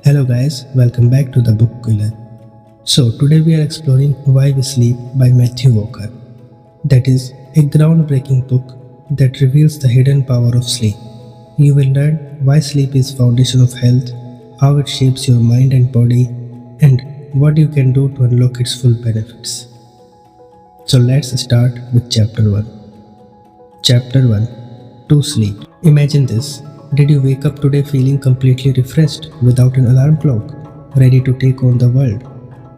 Hello guys, welcome back to the book Quiller. So today we are exploring Why We Sleep by Mathew. That is a groundbreaking book that reveals the hidden power of sleep. You will learn why sleep is foundation of health, how it shapes your mind and body, and what you can do to unlock its full benefits. So let's start with chapter 1. Chapter 1. To sleep. Imagine this. Did you wake up today feeling completely refreshed without an alarm clock, ready to take on the world?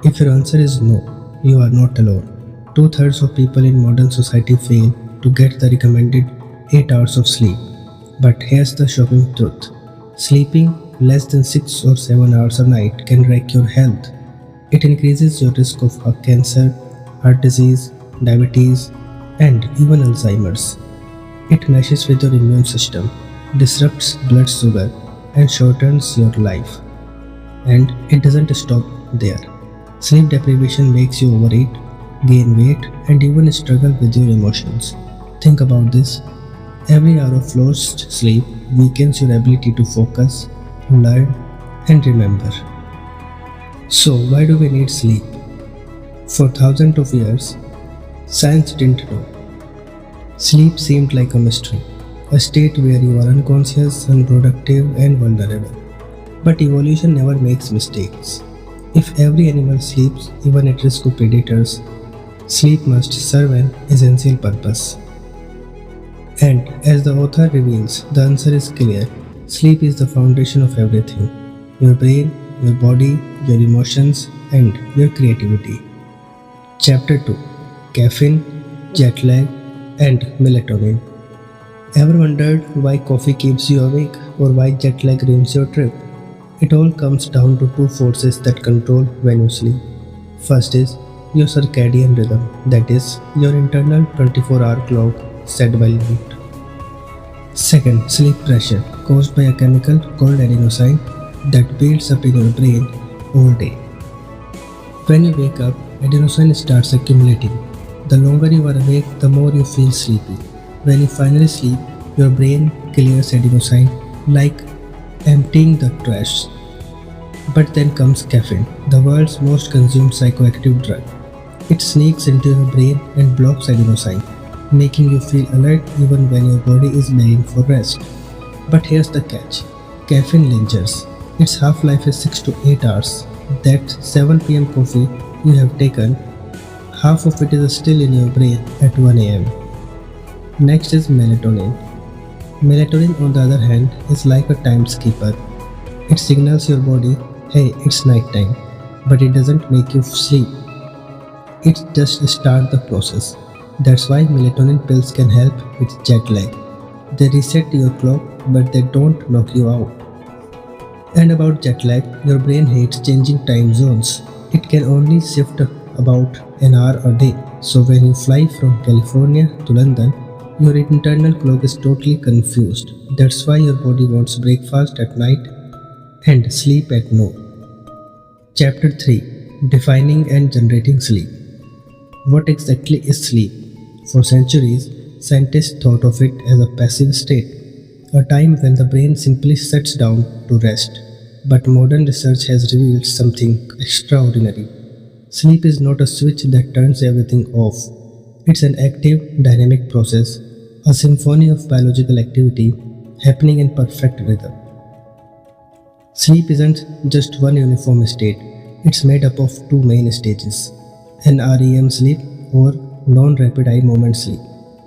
If your answer is no, you are not alone. Two-thirds of people in modern society fail to get the recommended 8 hours of sleep. But here's the shocking truth. Sleeping less than 6 or 7 hours a night can wreck your health. It increases your risk of cancer, heart disease, diabetes, and even Alzheimer's. It meshes with your immune system, disrupts blood sugar, and shortens your life. And it doesn't stop there. Sleep deprivation makes you overeat, gain weight, and even struggle with your emotions. Think about this. Every hour of lost sleep weakens your ability to focus, learn, and remember. So, why do we need sleep? For thousands of years, science didn't know. Sleep seemed like a mystery, a state where you are unconscious, unproductive, and vulnerable. But evolution never makes mistakes. If every animal sleeps, even at risk of predators, sleep must serve an essential purpose. And as the author reveals, the answer is clear. Sleep is the foundation of everything: your brain, your body, your emotions, and your creativity. Chapter 2. Caffeine, Jet Lag, and Melatonin. Ever wondered why coffee keeps you awake or why jet lag ruins your trip? It all comes down to two forces that control when you sleep. First is your circadian rhythm, that is, your internal 24-hour clock set by night. Second, sleep pressure, caused by a chemical called adenosine that builds up in your brain all day. When you wake up, adenosine starts accumulating. The longer you are awake, the more you feel sleepy. When you finally sleep, your brain clears adenosine like emptying the trash. But then comes caffeine, the world's most consumed psychoactive drug. It sneaks into your brain and blocks adenosine, making you feel alert even when your body is begging for rest. But here's the catch. Caffeine lingers. Its half-life is 6 to 8 hours. That 7 pm coffee you have taken, half of it is still in your brain at 1 am. Next is melatonin. Melatonin, on the other hand, is like a timekeeper. It signals your body, hey, it's nighttime, but it doesn't make you sleep. It just starts the process. That's why melatonin pills can help with jet lag. They reset your clock, but they don't knock you out. And about jet lag, your brain hates changing time zones. It can only shift about an hour a day. So when you fly from California to London, your internal clock is totally confused. That's why your body wants breakfast at night and sleep at noon. Chapter 3. Defining and Generating Sleep. What exactly is sleep? For centuries, scientists thought of it as a passive state, a time when the brain simply shuts down to rest. But modern research has revealed something extraordinary. Sleep is not a switch that turns everything off. It's an active, dynamic process, a symphony of biological activity happening in perfect rhythm. Sleep isn't just one uniform state, it's made up of two main stages: an REM sleep or non-rapid eye movement sleep.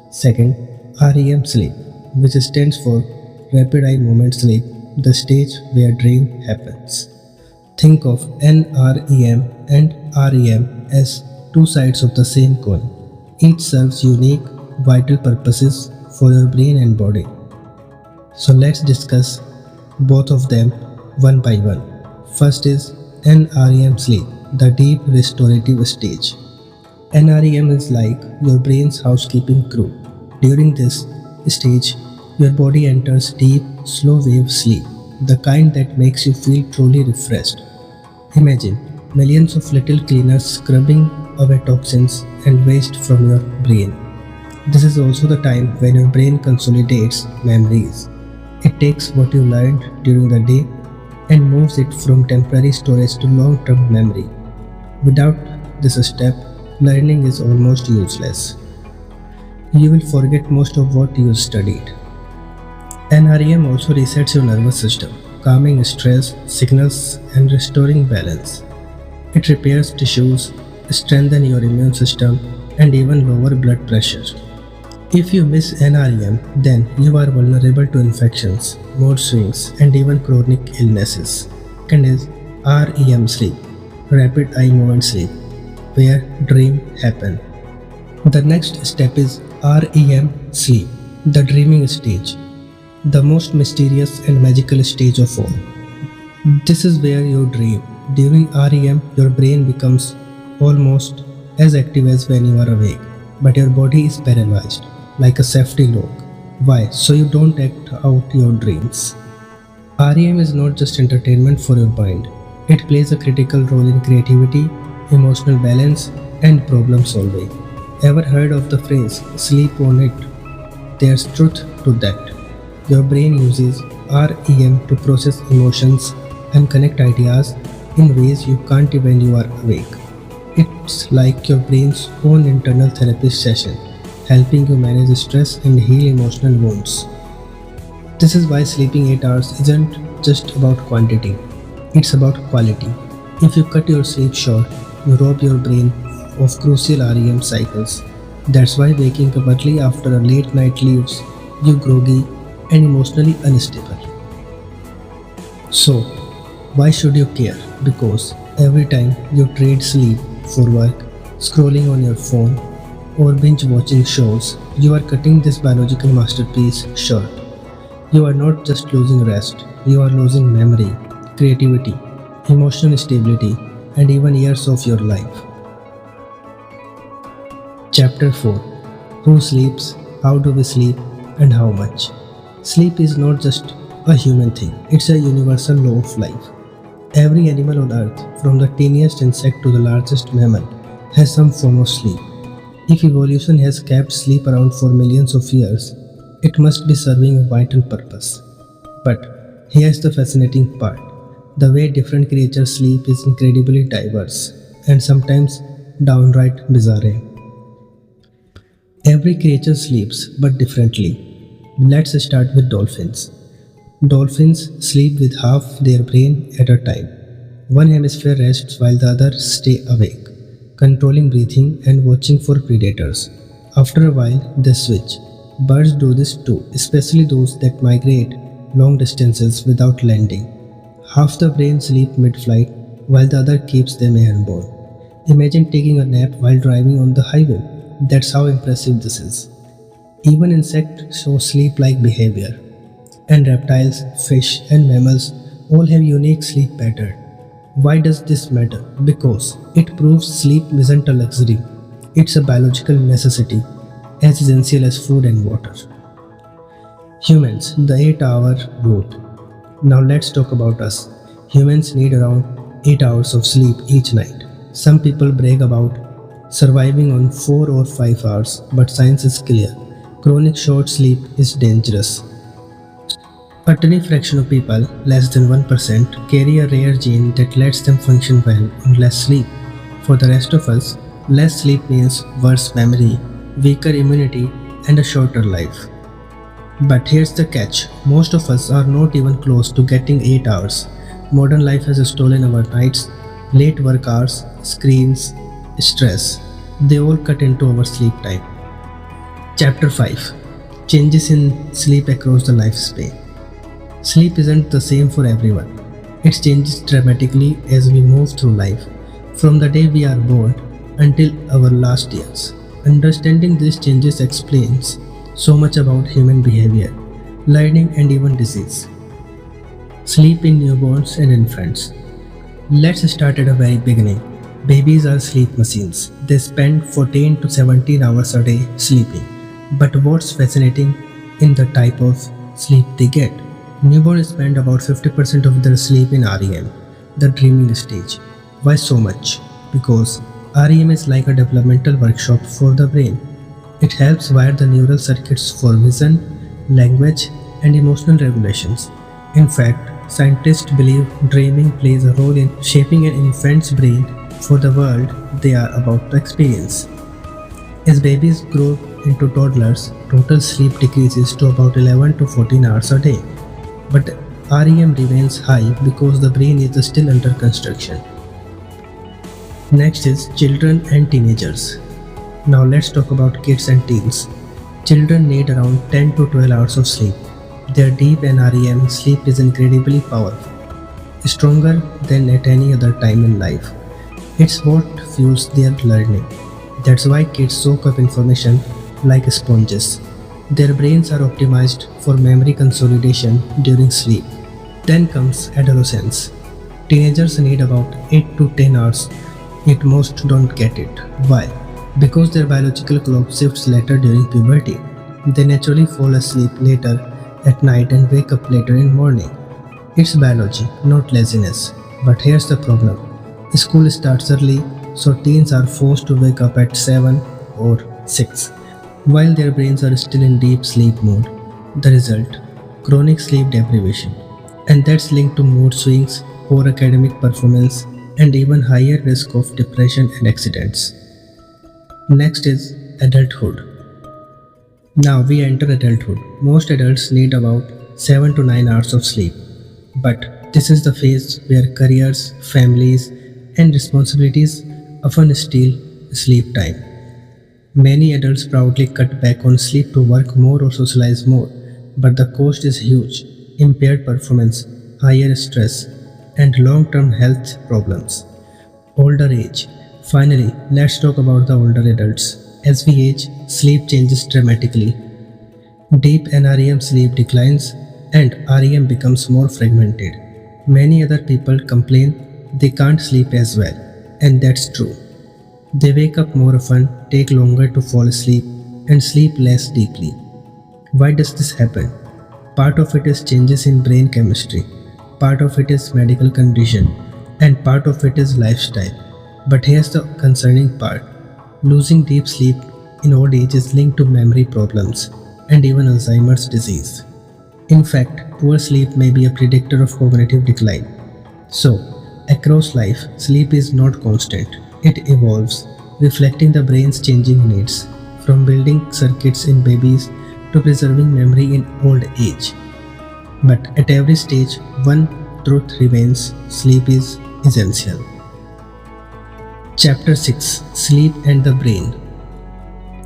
Second, REM sleep, which stands for rapid eye movement sleep, the stage where dream happens. Think of NREM and REM as two sides of the same coin. Each serves unique, vital purposes for your brain and body. So let's discuss both of them one by one. First is NREM sleep, the deep restorative stage. NREM is like your brain's housekeeping crew. During this stage, your body enters deep, slow wave sleep, the kind that makes you feel truly refreshed. Imagine millions of little cleaners scrubbing away toxins and waste from your brain. This is also the time when your brain consolidates memories. It takes what you learned during the day and moves it from temporary storage to long term memory. Without this step, learning is almost useless. You will forget most of what you studied. NREM also resets your nervous system, calming stress, signals, and restoring balance. It repairs tissues, strengthens your immune system, and even lower blood pressure. If you miss NREM, then you are vulnerable to infections, mood swings, and even chronic illnesses. Second is REM sleep, rapid eye movement sleep, where dreams happen. The next step is REM sleep, the dreaming stage, the most mysterious and magical stage of all. This is where you dream. During REM, your brain becomes almost as active as when you are awake, but your body is paralyzed, like a safety lock. Why? So you don't act out your dreams. REM is not just entertainment for your mind, it plays a critical role in creativity, emotional balance, and problem solving. Ever heard of the phrase sleep on it? There's truth to that. Your brain uses REM to process emotions and connect ideas in ways you can't when you are awake. It's like your brain's own internal therapy session, helping you manage stress and heal emotional wounds. This is why sleeping 8 hours isn't just about quantity, it's about quality. If you cut your sleep short, you rob your brain of crucial REM cycles. That's why waking up early after a late night leaves you groggy and emotionally unstable. So, why should you care? Because every time you trade sleep for work, scrolling on your phone, or binge watching shows, you are cutting this biological masterpiece short. You are not just losing rest, you are losing memory, creativity, emotional stability, and even years of your life. Chapter 4: Who sleeps, how do we sleep, and how much? Sleep is not just a human thing, it's a universal law of life. Every animal on earth, from the tiniest insect to the largest mammal, has some form of sleep. If evolution has kept sleep around for millions of years, it must be serving a vital purpose. But here's the fascinating part: the way different creatures sleep is incredibly diverse and sometimes downright bizarre. Every creature sleeps, but differently. Let's start with dolphins. Dolphins sleep with half their brain at a time. One hemisphere rests while the other stay awake, controlling breathing and watching for predators. After a while, they switch. Birds do this too, especially those that migrate long distances without landing. Half the brain sleep mid-flight while the other keeps them airborne. Imagine taking a nap while driving on the highway. That's how impressive this is. Even insects show sleep-like behavior. And reptiles, fish, and mammals all have unique sleep patterns. Why does this matter? Because it proves sleep isn't a luxury. It's a biological necessity, as essential as food and water. Humans, the 8-hour rule. Now let's talk about us. Humans need around 8 hours of sleep each night. Some people brag about surviving on 4 or 5 hours, but science is clear. Chronic short sleep is dangerous. A tiny fraction of people, less than 1%, carry a rare gene that lets them function well on less sleep. For the rest of us, less sleep means worse memory, weaker immunity, and a shorter life. But here's the catch: most of us are not even close to getting 8 hours. Modern life has stolen our nights, late work hours, screens, stress. They all cut into our sleep time. Chapter 5: Changes in sleep across the lifespan. Sleep isn't the same for everyone. It changes dramatically as we move through life, from the day we are born until our last years. Understanding these changes explains so much about human behavior, learning, and even disease. Sleep in newborns and infants. Let's start at the very beginning. Babies are sleep machines. They spend 14 to 17 hours a day sleeping. But what's fascinating in the type of sleep they get? Newborns spend about 50% of their sleep in REM, the dreaming stage. Why so much? Because REM is like a developmental workshop for the brain. It helps wire the neural circuits for vision, language, and emotional regulations. In fact, scientists believe dreaming plays a role in shaping an infant's brain for the world they are about to experience. As babies grow into toddlers, total sleep decreases to about 11 to 14 hours a day. But REM remains high because the brain is still under construction. Next is children and teenagers. Now let's talk about kids and teens. Children need around 10 to 12 hours of sleep. Their deep and REM sleep is incredibly powerful, stronger than at any other time in life. It's what fuels their learning. That's why kids soak up information like sponges. Their brains are optimized for memory consolidation during sleep. Then comes adolescence. Teenagers need about 8 to 10 hours, yet most don't get it. Why? Because their biological clock shifts later during puberty. They naturally fall asleep later at night and wake up later in morning. It's biology, not laziness. But here's the problem. School starts early, so teens are forced to wake up at 7 or 6, while their brains are still in deep sleep mode. The result? Chronic sleep deprivation. And that's linked to mood swings, poor academic performance, and even higher risk of depression and accidents. Next is adulthood. Now we enter adulthood. Most adults need about 7 to 9 hours of sleep. But this is the phase where careers, families, and responsibilities often steal sleep time. Many adults proudly cut back on sleep to work more or socialize more, but the cost is huge: impaired performance, higher stress, and long term health problems. Older age. Finally, let's talk about the older adults. As we age, sleep changes dramatically. Deep NREM sleep declines and REM becomes more fragmented. Many other people complain they can't sleep as well, and that's true. They wake up more often, take longer to fall asleep, and sleep less deeply. Why does this happen? Part of it is changes in brain chemistry, part of it is medical condition, and part of it is lifestyle. But here's the concerning part: losing deep sleep in old age is linked to memory problems and even Alzheimer's disease. In fact, poor sleep may be a predictor of cognitive decline. So, across life, sleep is not constant, it evolves, reflecting the brain's changing needs, from building circuits in babies to preserving memory in old age. But at every stage, one truth remains: sleep is essential. Chapter 6: Sleep and the Brain.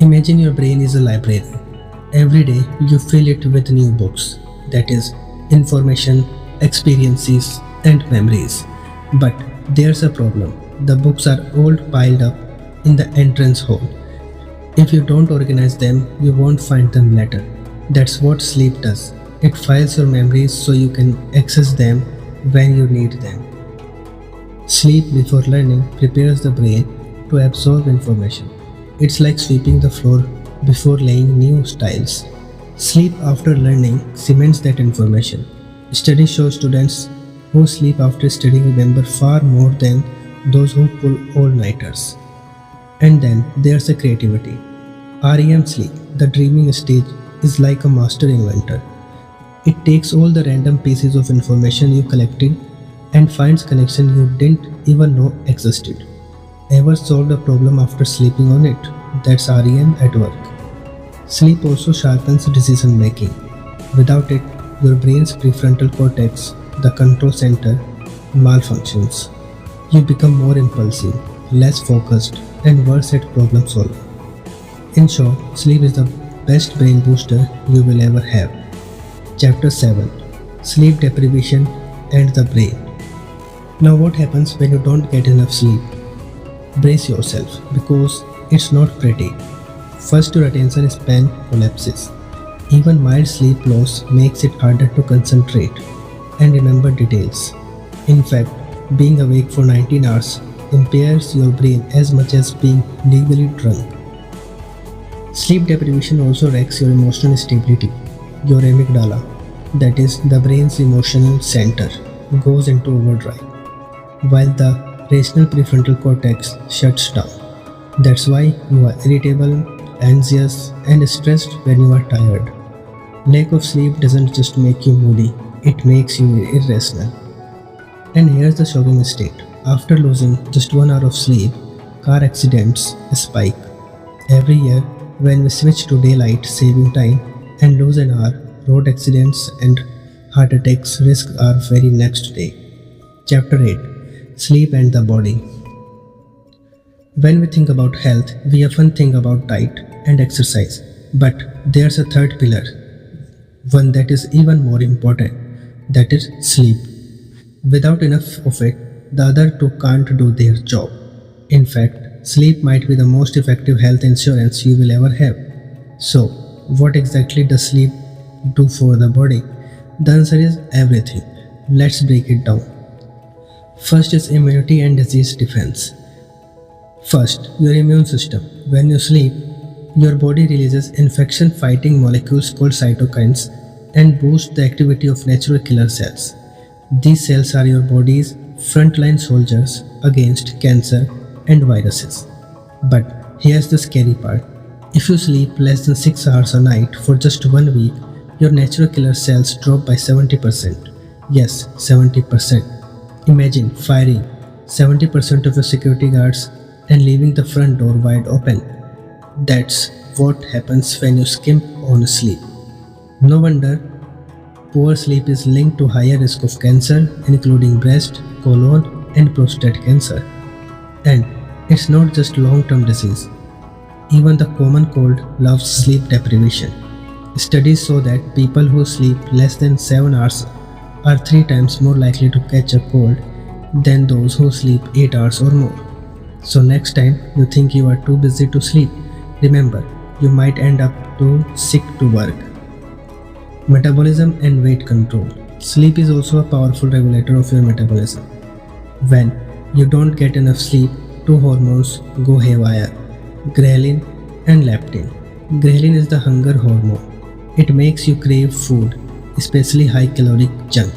Imagine your brain is a library. Every day you fill it with new books, that is, information, experiences, and memories. But there's a problem: the books are all piled up in the entrance hall. If you don't organize them, you won't find them later. That's what sleep does. It files your memories so you can access them when you need them. Sleep before learning prepares the brain to absorb information. It's like sweeping the floor before laying new tiles. Sleep after learning cements that information. Studies show students who sleep after studying remember far more than those who pull all-nighters. And then there's the creativity. REM sleep, the dreaming stage, is like a master inventor. It takes all the random pieces of information you collected and finds connection you didn't even know existed. Ever solved a problem after sleeping on it? That's REM at work. Sleep also sharpens decision making. Without it, your brain's prefrontal cortex, the control center, malfunctions. You become more impulsive, less focused, and worse at problem solving. In short, sleep is the best brain booster you will ever have. Chapter 7: Sleep Deprivation and the Brain. Now, what happens when you don't get enough sleep? Brace yourself, because it's not pretty. First, your attention span collapses. Even mild sleep loss makes it harder to concentrate and remember details. In fact, being awake for 19 hours impairs your brain as much as being legally drunk. Sleep deprivation also wrecks your emotional stability. Your amygdala, that is the brain's emotional center, goes into overdrive, while the rational prefrontal cortex shuts down. That's why you are irritable, anxious, and stressed when you are tired. Lack of sleep doesn't just make you moody, it makes you irrational. And here's the shocking state. After losing just 1 hour of sleep, car accidents spike. Every year, when we switch to daylight saving time and lose an hour, road accidents and heart attacks risk our very next day. Chapter 8: Sleep and the Body. When we think about health, we often think about diet and exercise. But there's a third pillar, one that is even more important, that is sleep. Without enough of it, the other two can't do their job. In fact, sleep might be the most effective health insurance you will ever have. So, what exactly does sleep do for the body? The answer is everything. Let's break it down. First is immunity and disease defense. First, your immune system. When you sleep, your body releases infection fighting molecules called cytokines and boosts the activity of natural killer cells. These cells are your body's frontline soldiers against cancer and viruses. But here's the scary part. If you sleep less than 6 hours a night for just 1 week, your natural killer cells drop by 70%. Yes, 70%. Imagine firing 70% of your security guards and leaving the front door wide open. That's what happens when you skimp on sleep. No wonder poor sleep is linked to higher risk of cancer, including breast, colon, and prostate cancer. And it's not just long-term disease. Even the common cold loves sleep deprivation. Studies show that people who sleep less than 7 hours are 3 times more likely to catch a cold than those who sleep 8 hours or more. So next time you think you are too busy to sleep, remember, you might end up too sick to work. Metabolism and weight control. Sleep is also a powerful regulator of your metabolism. When you don't get enough sleep, two hormones go haywire: ghrelin and leptin. Ghrelin is the hunger hormone. It makes you crave food, especially high caloric junk.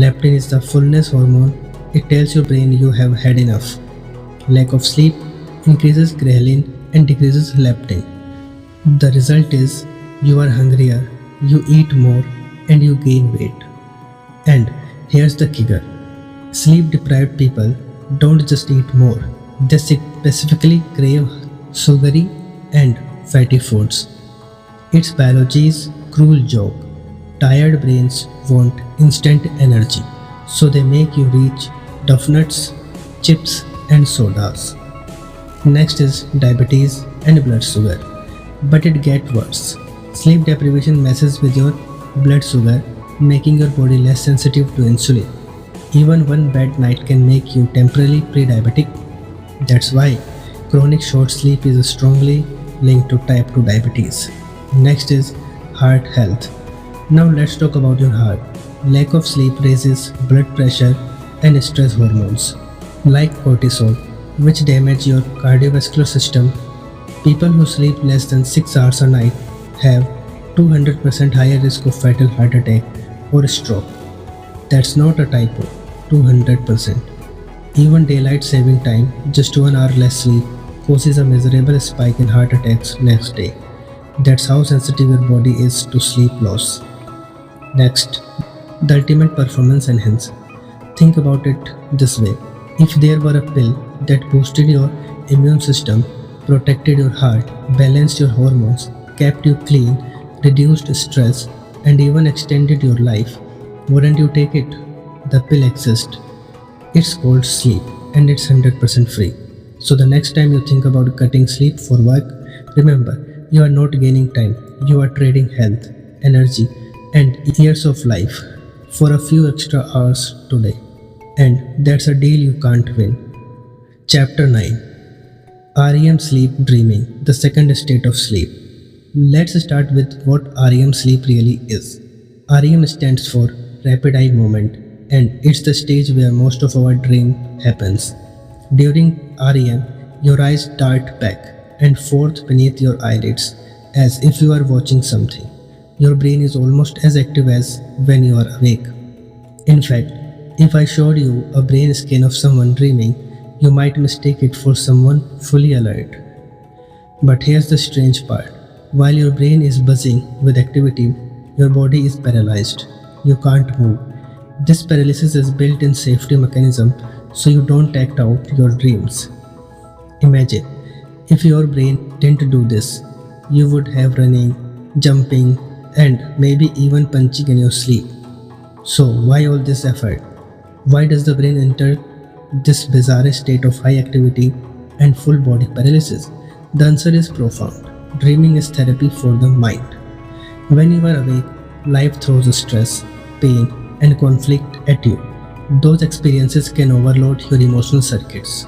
Leptin is the fullness hormone. It tells your brain you have had enough. Lack of sleep increases ghrelin and decreases leptin. The result is you are hungrier, you eat more, and you gain weight. And here's the kicker. Sleep deprived people don't just eat more, they specifically crave sugary and fatty foods. It's biology's cruel joke. Tired brains want instant energy, so they make you reach donuts, chips, and sodas. Next is diabetes and blood sugar. But it gets worse. Sleep deprivation messes with your blood sugar, making your body less sensitive to insulin. Even one bad night can make you temporarily pre-diabetic. That's why chronic short sleep is strongly linked to type 2 diabetes. Next is heart health. Now let's talk about your heart. Lack of sleep raises blood pressure and stress hormones like cortisol, which damage your cardiovascular system. People who sleep less than 6 hours a night have 200% higher risk of fatal heart attack or stroke. That's not a typo, 200%. Even daylight saving time, just 1 hour less sleep, causes a miserable spike in heart attacks next day. That's how sensitive your body is to sleep loss. Next, the ultimate performance enhancer. Think about it this way. If there were a pill that boosted your immune system, protected your heart, balanced your hormones, kept you clean, reduced stress, and even extended your life, wouldn't you take it? The pill exists. It's called sleep and it's 100% free. So the next time you think about cutting sleep for work, remember, you are not gaining time. You are trading health, energy, and years of life for a few extra hours today. And that's a deal you can't win. Chapter 9: REM Sleep Dreaming, the second state of sleep. Let's start with what REM sleep really is. REM stands for Rapid Eye Movement, and it's the stage where most of our dream happens. During REM, your eyes dart back and forth beneath your eyelids as if you are watching something. Your brain is almost as active as when you are awake. In fact, if I showed you a brain scan of someone dreaming, you might mistake it for someone fully alert. But here's the strange part. While your brain is buzzing with activity, your body is paralyzed. you can't move. This paralysis is built-in safety mechanism so you don't act out your dreams. Imagine if your brain didn't do this, you would have running, jumping, and maybe even punching in your sleep. So, why all this effort? Why does the brain enter this bizarre state of high activity and full body paralysis? The answer is profound. Dreaming is therapy for the mind. When you are awake, life throws stress, pain, and conflict at you. Those experiences can overload your emotional circuits.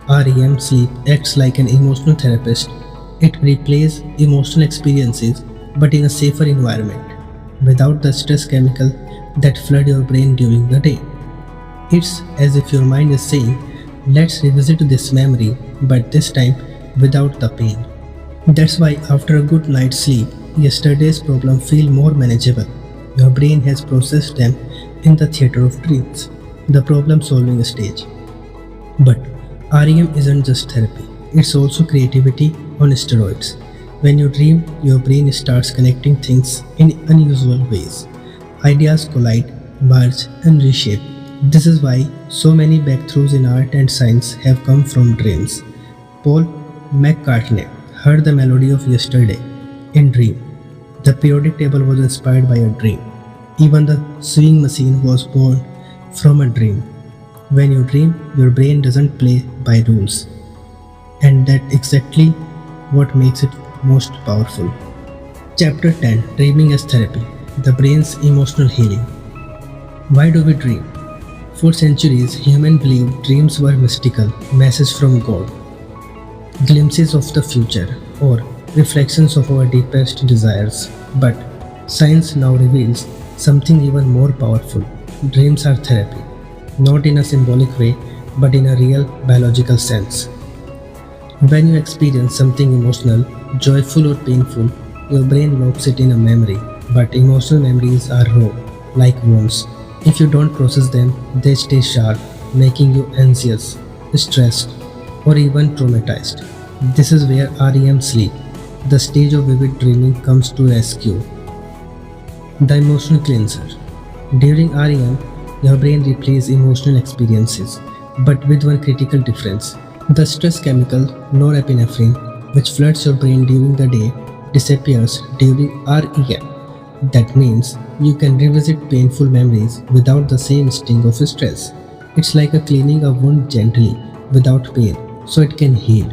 REM sleep acts like an emotional therapist. It replays emotional experiences but in a safer environment, without the stress chemical that flood your brain during the day. It's as if your mind is saying, let's revisit this memory, but this time without the pain. That's why after a good night's sleep, yesterday's problems feel more manageable. Your brain has processed them in the theater of dreams, the problem solving stage. But REM isn't just therapy, it's also creativity on steroids. When you dream, your brain starts connecting things in unusual ways. Ideas collide, merge, and reshape. This is why so many breakthroughs in art and science have come from dreams. Paul McCartney heard the melody of yesterday in dream. The periodic table was inspired by a dream. Even the sewing machine was born from a dream. When you dream, your brain doesn't play by rules. And that's exactly what makes it most powerful. Chapter 10, Dreaming as Therapy, the Brain's Emotional Healing. Why do we dream? For centuries, humans believed dreams were mystical, messages from God, glimpses of the future, or reflections of our deepest desires. But science now reveals something even more powerful. Dreams are therapy, not in a symbolic way, but in a real biological sense. When you experience something emotional, joyful or painful, your brain locks it in a memory. But emotional memories are raw, like wounds. If you don't process them, they stay sharp, making you anxious, stressed, or even traumatized. This is where REM sleep, the stage of vivid dreaming, comes to rescue. The emotional cleanser. During REM, your brain replays emotional experiences, but with one critical difference. The stress chemical norepinephrine, which floods your brain during the day, disappears during REM. That means you can revisit painful memories without the same sting of stress. It's like a cleaning a wound gently, without pain, so it can heal.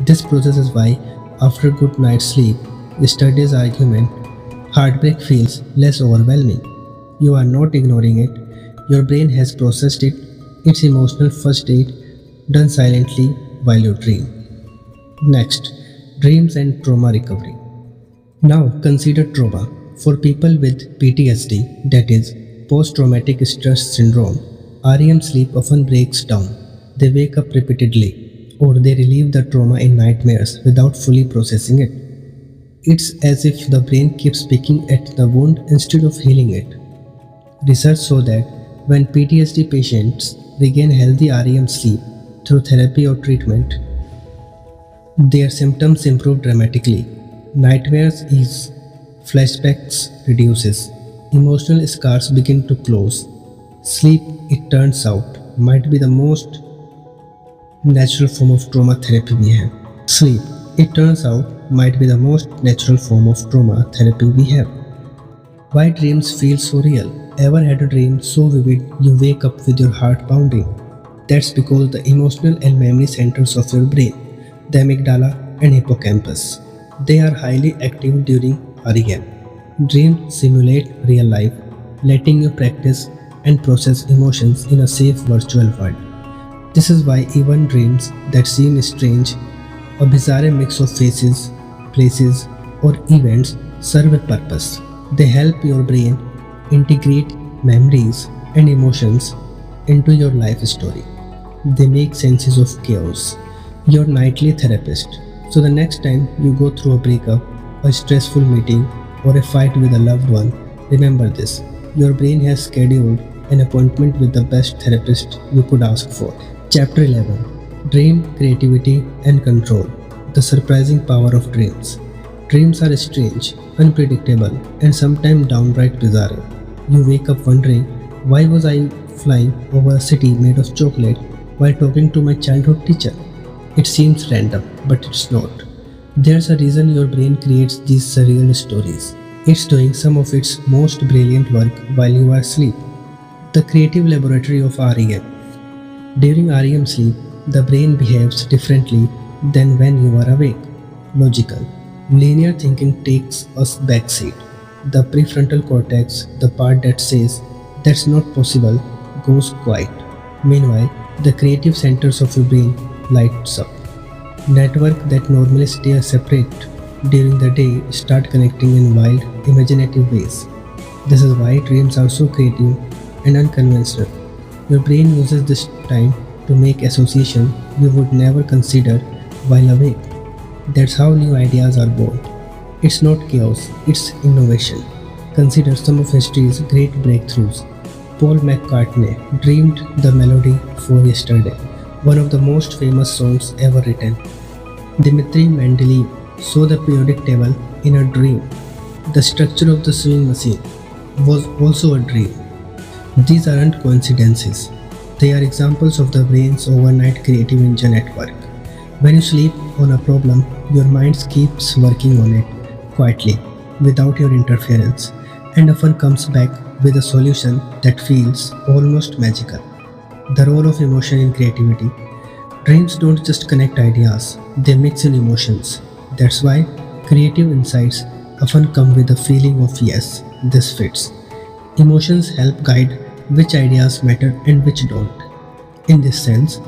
This process is why, after a good night's sleep, yesterday's argument, heartbreak feels less overwhelming. You are not ignoring it, your brain has processed it, its emotional first aid, done silently while you dream. Next, dreams and trauma recovery. Now consider trauma. For people with PTSD, that is, post-traumatic stress syndrome, REM sleep often breaks down. They wake up repeatedly, or they relive the trauma in nightmares without fully processing it. It's as if the brain keeps picking at the wound instead of healing it. Research shows that when PTSD patients regain healthy REM sleep through therapy or treatment, their symptoms improve dramatically. Nightmares ease, flashbacks reduces, emotional scars begin to close. Sleep, it turns out, might be the most natural form of trauma therapy we have. Sleep, it turns out, might be the most natural form of trauma therapy we have. Why dreams feel so real? Ever had a dream so vivid you wake up with your heart pounding? That's because the emotional and memory centers of your brain, the amygdala and hippocampus, they are highly active during REM. Dreams simulate real life, letting you practice and process emotions in a safe virtual world. This is why even dreams that seem strange, a bizarre mix of faces, places, or events, serve a purpose. They help your brain integrate memories and emotions into your life story. They make senses of chaos. Your nightly therapist. So the next time you go through a breakup, a stressful meeting, or a fight with a loved one, remember this. Your brain has scheduled an appointment with the best therapist you could ask for. Chapter 11, Dream, Creativity and Control. The surprising power of dreams. Dreams are strange, unpredictable, and sometimes downright bizarre. You wake up wondering, why was I flying over a city made of chocolate while talking to my childhood teacher? It seems random, but it's not. There's a reason your brain creates these surreal stories. It's doing some of its most brilliant work while you are asleep. The creative laboratory of REM. During REM sleep, the brain behaves differently than when you are awake. Logical. Linear thinking takes a backseat. The prefrontal cortex, the part that says, that's not possible, goes quiet. Meanwhile, the creative centers of your brain lights up. Networks that normally stay separate during the day start connecting in wild, imaginative ways. This is why dreams are so creative and unconventional. Your brain uses this time to make associations you would never consider while awake. That's how new ideas are born. It's not chaos, it's innovation. Consider some of history's great breakthroughs. Paul McCartney dreamed the melody for Yesterday, one of the most famous songs ever written. Dmitri Mendeleev saw the periodic table in a dream. The structure of the sewing machine was also a dream. These aren't coincidences. They are examples of the brain's overnight creative engine at work. When you sleep on a problem, your mind keeps working on it quietly, without your interference, and often comes back with a solution that feels almost magical. The role of emotion in creativity. Dreams don't just connect ideas, they mix in emotions. That's why creative insights often come with a feeling of yes, this fits. Emotions help guide which ideas matter and which don't. In this sense,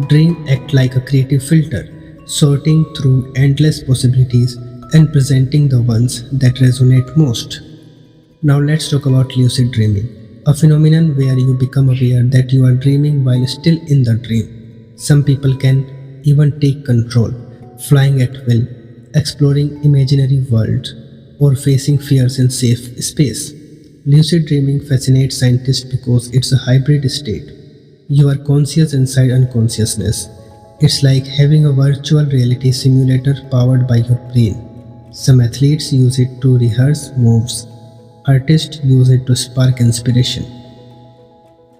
dreams act like a creative filter, sorting through endless possibilities and presenting the ones that resonate most. Now let's talk about lucid dreaming, a phenomenon where you become aware that you are dreaming while still in the dream. Some people can even take control, flying at will, exploring imaginary worlds, or facing fears in safe space. Lucid dreaming fascinates scientists because it's a hybrid state. You are conscious inside unconsciousness. It's like having a virtual reality simulator powered by your brain. Some athletes use it to rehearse moves. Artists use it to spark inspiration.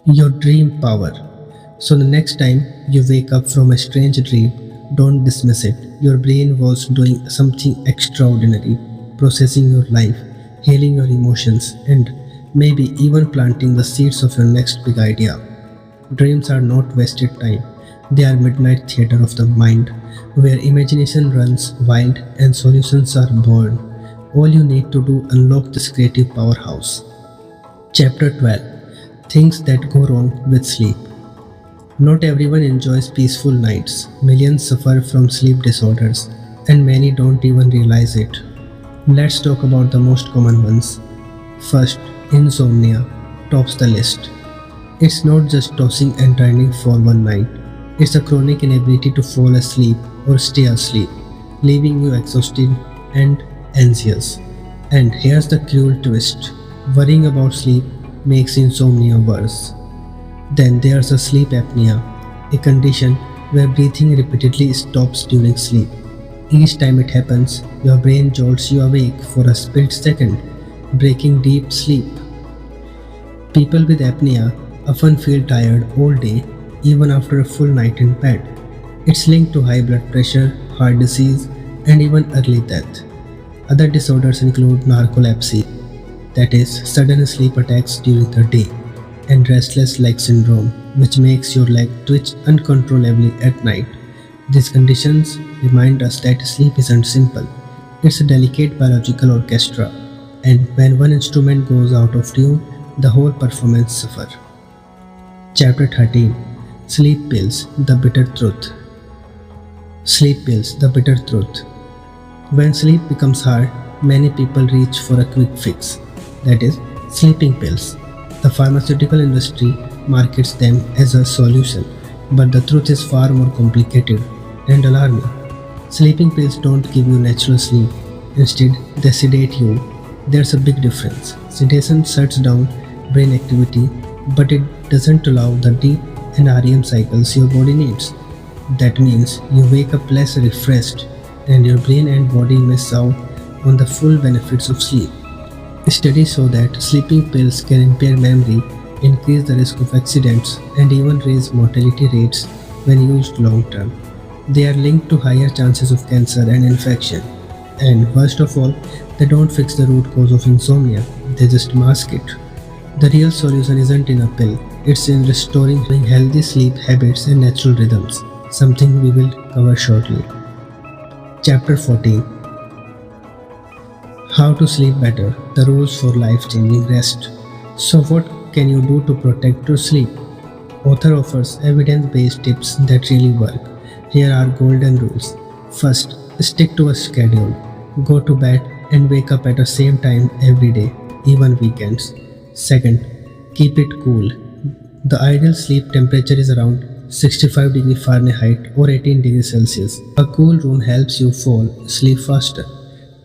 Your dream power. So the next time you wake up from a strange dream, don't dismiss it. Your brain was doing something extraordinary, processing your life, healing your emotions, and maybe even planting the seeds of your next big idea. Dreams are not wasted time. They are midnight theater of the mind, where imagination runs wild and solutions are born. All you need to do unlock this creative powerhouse. Chapter 12. Things that go wrong with sleep. Not everyone enjoys peaceful nights. Millions suffer from sleep disorders, and many don't even realize it. Let's talk about the most common ones. First, insomnia tops the list. It's not just tossing and turning for one night. It's a chronic inability to fall asleep or stay asleep, leaving you exhausted and anxious. And here's the cruel twist. Worrying about sleep makes insomnia worse. Then there's a sleep apnea, a condition where breathing repeatedly stops during sleep. Each time it happens, your brain jolts you awake for a split second, breaking deep sleep. People with apnea often feel tired all day, even after a full night in bed. It's linked to high blood pressure, heart disease, and even early death. Other disorders include narcolepsy, that is, sudden sleep attacks during the day, and restless leg syndrome, which makes your leg twitch uncontrollably at night. These conditions remind us that sleep isn't simple. It's a delicate biological orchestra, and when one instrument goes out of tune, the whole performance suffers. Chapter 13. Sleep Pills, the Bitter Truth. Sleep pills, the bitter truth. When sleep becomes hard, many people reach for a quick fix, that is, sleeping pills. The pharmaceutical industry markets them as a solution, but the truth is far more complicated and alarming. Sleeping pills don't give you natural sleep, instead, they sedate you. There's a big difference. Sedation shuts down brain activity, but it doesn't allow the deep and REM cycles your body needs. That means you wake up less refreshed, and your brain and body miss out on the full benefits of sleep. Studies show that sleeping pills can impair memory, increase the risk of accidents, and even raise mortality rates when used long term. They are linked to higher chances of cancer and infection. And worst of all, they don't fix the root cause of insomnia, they just mask it. The real solution isn't in a pill, it's in restoring healthy sleep habits and natural rhythms, something we will cover shortly. Chapter 14: How to Sleep Better, the Rules for Life Changing Rest. So, what can you do to protect your sleep? Author offers evidence based tips that really work. Here are golden rules. First, stick to a schedule. Go to bed and wake up at the same time every day, even weekends. Second, keep it cool. The ideal sleep temperature is around 65 degrees Fahrenheit or 18 degrees Celsius. A cool room helps you fall asleep faster.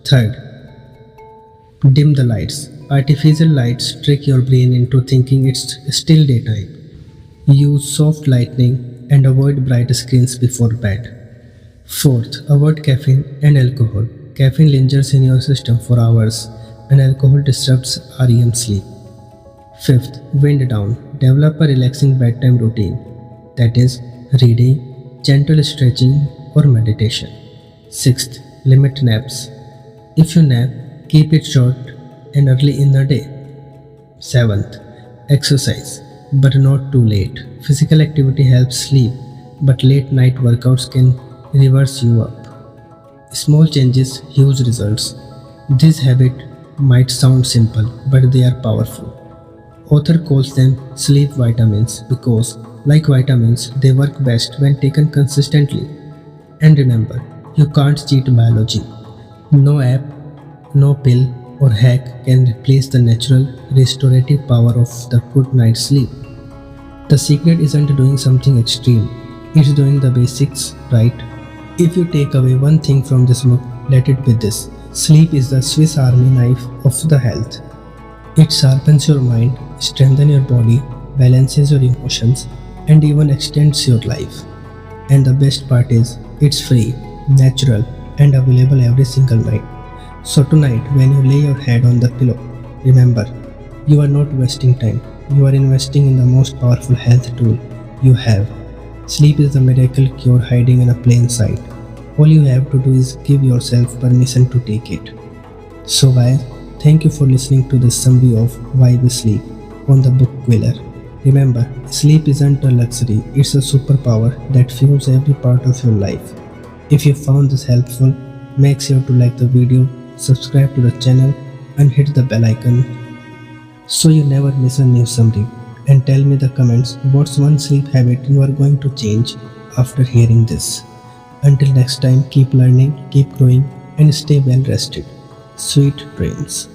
Third, dim the lights. Artificial lights trick your brain into thinking it's still daytime. Use soft lighting and avoid bright screens before bed. Fourth, avoid caffeine and alcohol. Caffeine lingers in your system for hours and alcohol disrupts REM sleep. Fifth, wind down. Develop a relaxing bedtime routine, that is, reading, gentle stretching, or meditation. Sixth, limit naps. If you nap, keep it short and early in the day. Seventh, exercise, but not too late. Physical activity helps sleep, but late night workouts can reverse you up. Small changes, huge results. This habit might sound simple, but they are powerful. Author calls them sleep vitamins because, like vitamins, they work best when taken consistently. And remember, you can't cheat biology. No app, no pill, or hack can replace the natural restorative power of the good night's sleep. The secret isn't doing something extreme, it's doing the basics right. If you take away one thing from this book, let it be this: sleep is the Swiss Army knife of the health. It sharpens your mind, strengthens your body, balances your emotions, and even extends your life. And the best part is, it's free, natural, and available every single night. So tonight, when you lay your head on the pillow, remember, you are not wasting time. You are investing in the most powerful health tool you have. Sleep is the miracle cure hiding in a plain sight. All you have to do is give yourself permission to take it. So guys, thank you for listening to this summary of Why We Sleep on the book Quiller. Remember, sleep isn't a luxury, it's a superpower that fuels every part of your life. If you found this helpful, make sure to like the video, subscribe to the channel, and hit the bell icon so you never miss a new summary. And tell me in the comments what's one sleep habit you are going to change after hearing this. Until next time, keep learning, keep growing, and stay well rested. Sweet dreams.